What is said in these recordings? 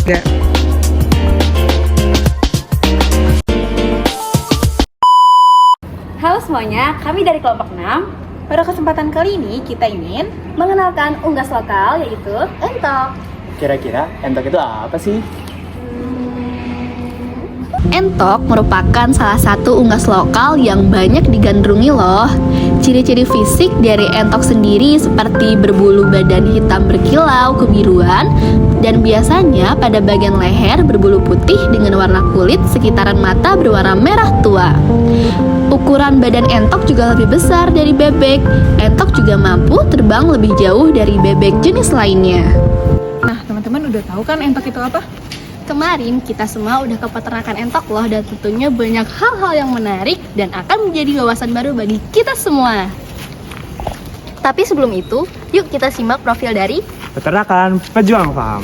3. Halo semuanya, kami dari kelompok 6. Pada kesempatan kali ini kita ingin Mengenalkan unggas lokal yaitu entok. Kira-kira entok itu apa sih? Entok merupakan salah satu unggas lokal yang banyak digandrungi loh. Ciri-ciri fisik dari entok sendiri seperti berbulu badan hitam berkilau kebiruan dan biasanya pada bagian leher berbulu putih dengan warna kulit sekitaran mata berwarna merah tua. Ukuran badan entok juga lebih besar dari bebek. Entok juga mampu terbang lebih jauh dari bebek jenis lainnya. Nah, teman-teman udah tahu kan entok itu apa? Kemarin kita semua udah ke peternakan entok loh, dan tentunya banyak hal-hal yang menarik dan akan menjadi wawasan baru bagi kita semua. Tapi sebelum itu, yuk kita simak profil dari Peternakan Pejuang Farm.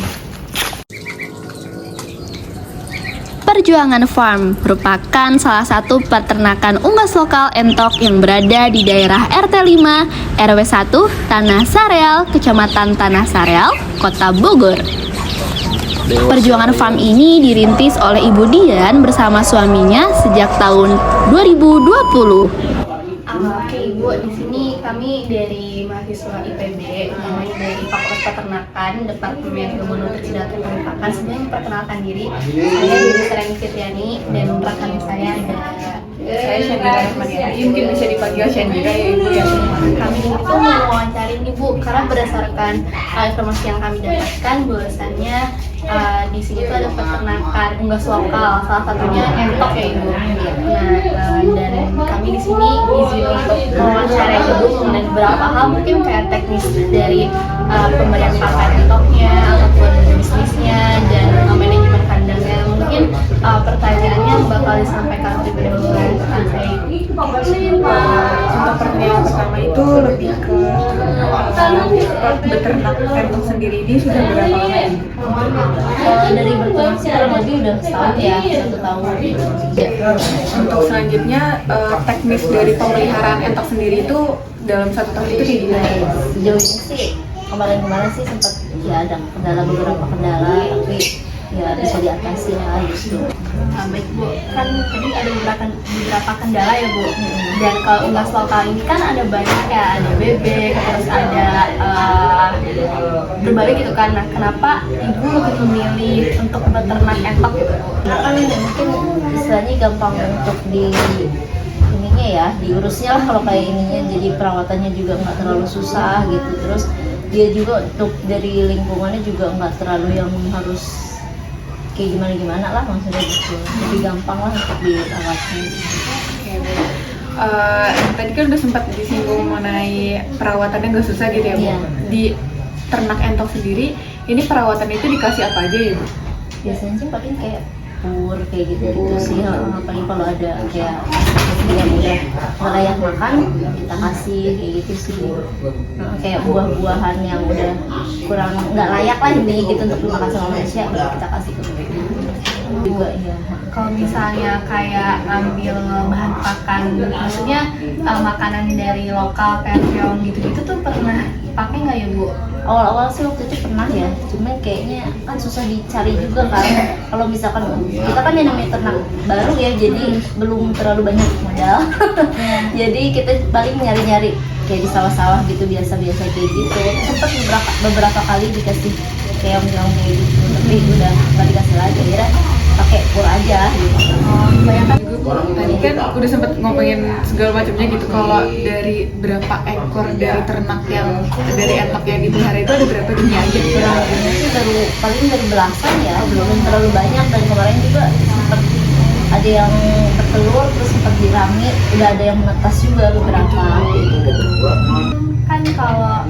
Perjuangan Farm merupakan salah satu peternakan unggas lokal entok yang berada di daerah RT 5 RW 1 Tanah Sareal, Kecamatan Tanah Sareal, Kota Bogor. Perjuangan Farm ini dirintis oleh Ibu Dian bersama suaminya sejak tahun 2020. Oke Ibu, di sini kami dari mahasiswa IPB, namanya dari Fakultas Peternakan, Departemen Ilmu Nutrisi dan Peternakan. Sebenarnya memperkenalkan diri, saya Diri Sereni Fitriani dan rekan saya ada saya Shandira Rahmadiani. Mungkin bisa dipanggil Shandira ya Ibu ya. Kami itu mau wawancara nih Bu, karena berdasarkan informasi yang kami dapatkan bahwasannya di sini tuh ada peternakan unggas lokal, salah satunya entok ya Ibu. Nah, dan kami di sini izin untuk mewawancarai Ibu mengenai beberapa hal, mungkin kayak teknis dari pemberian pakan entoknya ataupun bisnisnya dan manajemen kandangnya. Mungkin pertanyaannya bakal disampaikan terlebih dahulu oleh rekan saya. Untuk pertanyaan pertama itu lebih ke beternak entok sendiri ini sudah berapa lama ya? Dari berternak sih kurang lebih udah setahun ya, 1 tahun. Untuk selanjutnya teknis dari pemeliharaan entok sendiri itu dalam 1 tahun itu kayak gimana? Sejauh ini sih kemarin saya sempat ya ada beberapa kendala, tapi ya bisa diatasi lah gitu. Nah, baik Bu, kan tadi ada beberapa kendala ya Bu. Dan kalau unggas lokal ini kan ada banyak ya, ada bebek, terus ada berbalik gitu kan. Nah, kenapa Ibu lebih memilih untuk beternak entok gitu? Karena kan mungkin istilahnya gampang untuk ininya ya, diurusnya lah kalau kayak ininya, jadi perawatannya juga nggak terlalu susah gitu. Terus dia juga untuk dari lingkungannya juga nggak terlalu yang harus kayak gimana lah, maksudnya gitu, lebih gampang lah untuk dirawatnya. Oke, baik. Tadi kan udah sempat disinggung mengenai perawatannya nggak susah gitu ya Bu. Iya. Di ternak entok sendiri, ini perawatan itu dikasih apa aja ya Bu? Biasanya sih paling kayak pur kayak gitu sih, paling kalau ada kayak yang udah layak makan kita kasih kayak gitu sih. Kayak buah-buahan yang udah kurang nggak layak lah ini gitu untuk dimakan sama manusia, kita kasih ke mereka juga ya. Kalau misalnya kayak ambil bahan pakan, maksudnya makanan dari lokal kayak keong gitu-gitu tuh pernah pakai nggak ya Bu? Awal-awal sih waktu itu pernah ya, cuman kayaknya kan susah dicari juga kan. Kalau misalkan kita kan yang namanya ternak baru ya, jadi belum terlalu banyak modal. Jadi kita paling nyari-nyari kayak di sawah-sawah gitu, biasa-biasa kayak gitu. Sempet beberapa kali dikasih keong-keong kayak gitu, tapi udah nggak dikasih lagi, akhirnya pakai pur aja gitu. Bayangkan tadi kan udah sempat ngomongin segala macamnya gitu. Kalau dari berapa ekor dari ternak yang dari entok yang dipelihara itu ada berapa jenis aja? Kurang sih paling dari belasan ya, belum terlalu banyak. Dan kemarin juga sempat ada yang bertelur, terus sempat dirami, udah ada yang menetas juga beberapa. Kan kalau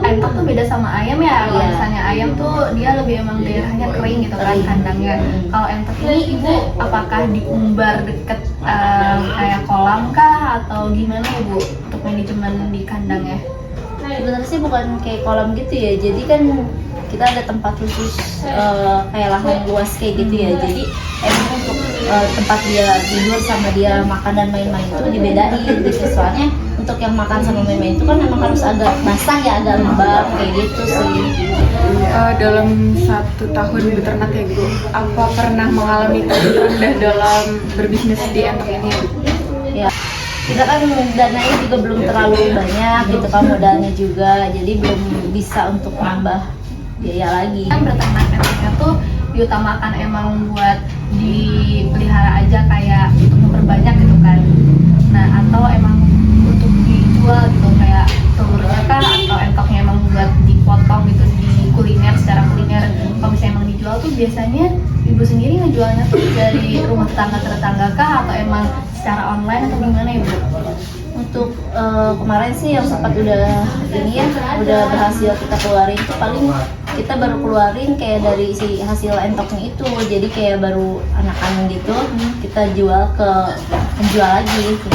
entok tuh beda sama ayam ya. Kalau misalnya ayam tuh dia lebih emang daerahnya kering gitu kan kandangnya. Kalau entok ini Ibu apakah diumbar deket kayak kolam kah atau gimana Ibu untuk manajemen di kandangnya? Sebenarnya sih bukan kayak kolam gitu ya. Jadi kan kita ada tempat khusus kayak lahan luas kayak gitu ya. Jadi emang untuk tempat dia tidur sama dia makan dan main-main itu dibedain gitu. Soalnya untuk untuk yang makan sama meme itu kan memang harus agak basah ya, agak lembab kayak gitu sih. Dalam 1 tahun beternak ya Bu, apa pernah mengalami titik rendah dalam berbisnis di entok ini ya Bu? Ya, kita kan dananya juga belum terlalu banyak gitu kan, modalnya juga, jadi belum bisa untuk nambah biaya lagi. Kan beternak entoknya tuh diutamakan emang buat dipelihara aja, kayak memperbanyak gitu kan. Nah, atau emang untuk dijual gitu, kayak telurnya kah, atau entoknya emang buat dipotong gitu di kuliner, secara kuliner. Kalau misalnya emang dijual tuh biasanya ibu sendiri ngejualnya tuh dari rumah tetangga kah, atau emang secara online atau gimana ya Bu? Untuk kemarin sih yang sempat udah ini ya, udah berhasil kita keluarin tuh paling kita baru keluarin kayak dari si hasil entoknya itu, jadi kayak baru anakan gitu kita jual ke penjual lagi gitu.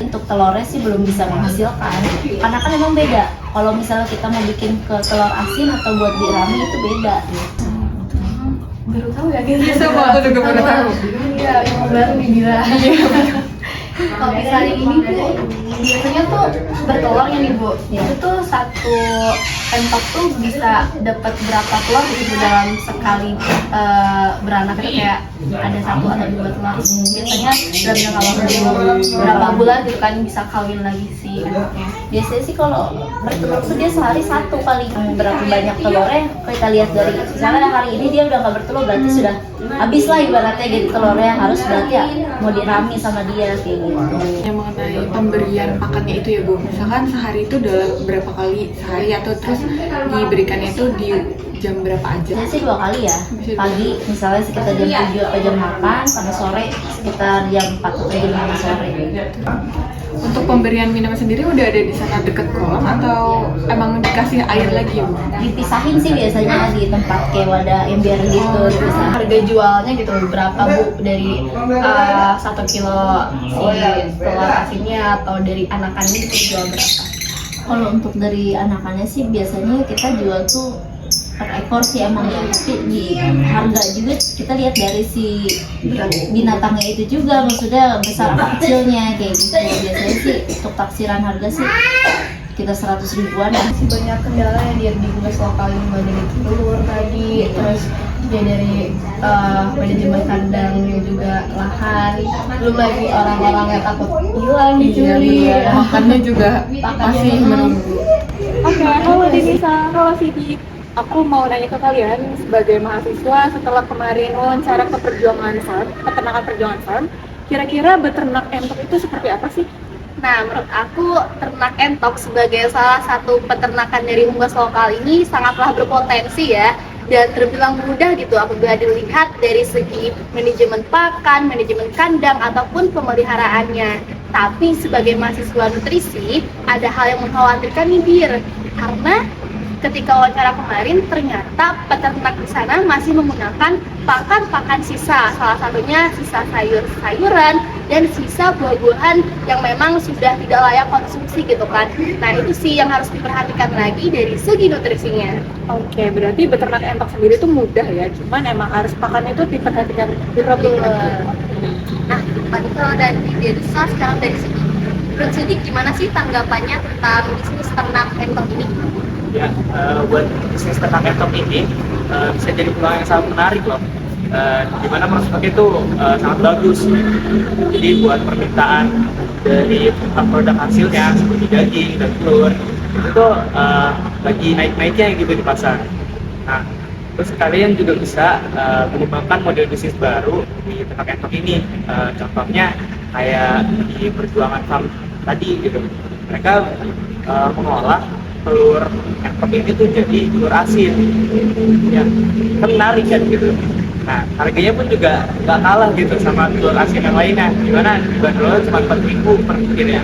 Untuk telurnya sih belum bisa menghasilkan karena kan emang beda, kalau misalnya kita mau bikin ke telur asin atau buat di rami itu beda. Baru tahu ya gitu. Iya, sama aku juga baru tahu. Iya, yang baru nih Dira. Kalau misalnya ini tuh biasanya tuh bertelurnya nih Bu, itu tuh satu entok tuh bisa dapat berapa telur gitu dalam sekali beranak itu, kayak ada 1 atau 2 telur. Biasanya dalam jangka waktu berapa bulan gitu kan bisa kawin lagi si entoknya. Biasanya sih kalau bertelur tuh dia sehari 1 kali. Berapa banyak telurnya kita lihat dari misalnya hari ini dia udah nggak bertelur, berarti sudah habis lah ibaratnya gitu telurnya, harus berarti ya mau dirami sama dia kayak gitu. Yang mengenai pemberian pakannya itu ya Bu, misalkan sehari itu dalam berapa kali sehari, atau terus diberikannya itu di jam berapa aja? Biasanya sih 2 kali ya, pagi misalnya sekitar jam 7 atau jam 8, sama sore sekitar jam 4 atau jam 5 sore. Untuk pemberian minuman sendiri udah ada di sana deket kolam atau emang dikasih air lagi ya Bu? Dipisahin sih biasanya di tempat kayak wadah ember gitu, dipisah. Harga jualnya gitu berapa Bu, dari 1 kilo si telur asinnya atau dari anakannya itu jual berapa? Kalau untuk dari anakannya sih biasanya kita jual tuh per ekor sih emang ya, tapi di harga juga kita lihat dari si binatangnya itu juga, maksudnya besar apa kecilnya kayak gitu. Biasanya sih untuk taksiran harga sih kita 100 ribuan ya. Masih banyak kendala yang dia di unggas lokal yang banding telur tadi, terus dia dari manajemen kandangnya juga, lahan, belum lagi orang-orang yang takut hilang dicuri. Makannya juga masih menunggu. Oke, halo Denisa, halo Siti. Aku mau nanya ke kalian sebagai mahasiswa, setelah kemarin wawancara ke perjuangan farm, peternakan perjuangan farm, kira-kira beternak entok itu seperti apa sih? Nah, menurut aku ternak entok sebagai salah satu peternakan dari unggas lokal ini sangatlah berpotensi ya, dan terbilang mudah gitu apabila dilihat dari segi manajemen pakan, manajemen kandang, ataupun pemeliharaannya. Tapi sebagai mahasiswa nutrisi, ada hal yang mengkhawatirkan nih Bir, karena ketika wawancara kemarin ternyata peternak di sana masih menggunakan pakan sisa, salah satunya sisa sayur-sayuran dan sisa buah-buahan yang memang sudah tidak layak konsumsi gitu kan. Nah, itu sih yang harus diperhatikan lagi dari segi nutrisinya. Oke, berarti beternak entok sendiri itu mudah ya, cuman emang harus pakannya itu diperhatikan. Nah, tadi kalau dari Denisa, sekarang dari segi menurut Sidik gimana sih tanggapannya tentang bisnis ternak entok ini? Ya, buat bisnis ternak entok ini bisa jadi peluang yang sangat menarik loh. Dimana prospeknya itu sangat bagus. Jadi buat permintaan dari produk hasilnya seperti daging dan telur itu lagi naik-naiknya gitu di pasar. Nah, terus kalian juga bisa mengembangkan model bisnis baru di ternak entok ini. Contohnya kayak di perjuangan farm tadi gitu. Mereka mengolah telur entok ini tuh jadi telur asin, ya kan menarik kan gitu. Nah, harganya pun juga nggak kalah gitu sama telur asin yang lainnya, dimana dibanderolnya cuma 4.000 per kilogramnya.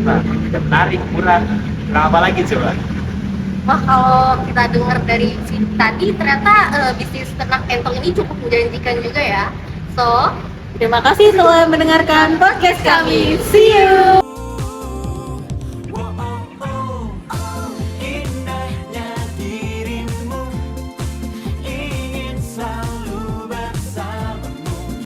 Nah, udah menarik, murah, kurang apa lagi coba? Wah, kalau kita dengar dari sini tadi ternyata bisnis ternak entok ini cukup menjanjikan juga ya. So, Terima kasih telah mendengarkan podcast kami. See you!